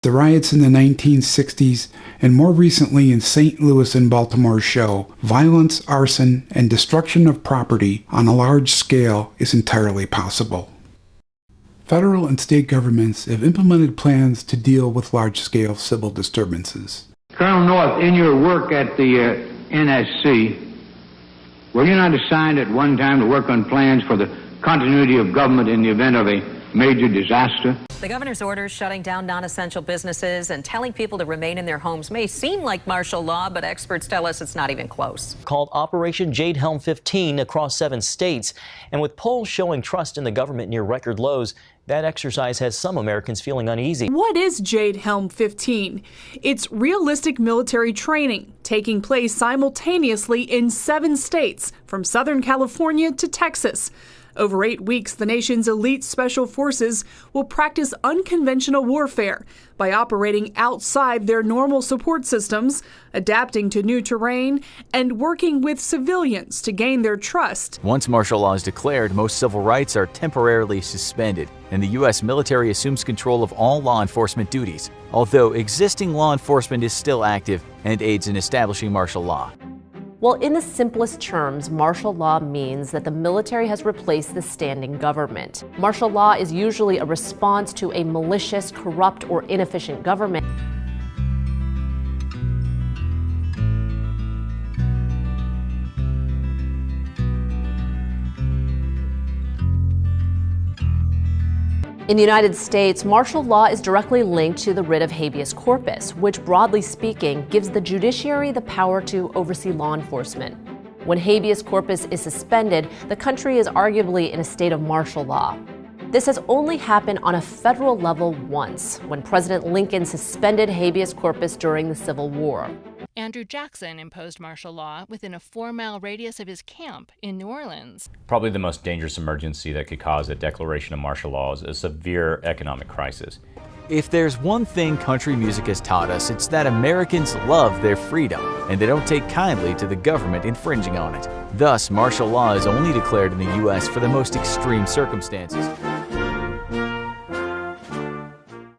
The riots in the 1960s and more recently in St. Louis and Baltimore show violence, arson, and destruction of property on a large scale is entirely possible. Federal and state governments have implemented plans to deal with large-scale civil disturbances. Colonel North, in your work at the NSC, were you not assigned at one time to work on plans for the continuity of government in the event of a major disaster? The governor's orders shutting down non-essential businesses and telling people to remain in their homes may seem like martial law, but experts tell us it's not even close. Called Operation Jade Helm 15 across 7 states. And with polls showing trust in the government near record lows, that exercise has some Americans feeling uneasy. What is Jade Helm 15? It's realistic military training taking place simultaneously in 7 states, from Southern California to Texas. Over 8 weeks, the nation's elite special forces will practice unconventional warfare by operating outside their normal support systems, adapting to new terrain, and working with civilians to gain their trust. Once martial law is declared, most civil rights are temporarily suspended, and the U.S. military assumes control of all law enforcement duties, although existing law enforcement is still active and aids in establishing martial law. Well, in the simplest terms, martial law means that the military has replaced the standing government. Martial law is usually a response to a malicious, corrupt, or inefficient government. In the United States, martial law is directly linked to the writ of habeas corpus, which, broadly speaking, gives the judiciary the power to oversee law enforcement. When habeas corpus is suspended, the country is arguably in a state of martial law. This has only happened on a federal level once, when President Lincoln suspended habeas corpus during the Civil War. Andrew Jackson imposed martial law within a 4-mile radius of his camp in New Orleans. Probably the most dangerous emergency that could cause a declaration of martial law is a severe economic crisis. If there's one thing country music has taught us, it's that Americans love their freedom, and they don't take kindly to the government infringing on it. Thus, martial law is only declared in the U.S. for the most extreme circumstances.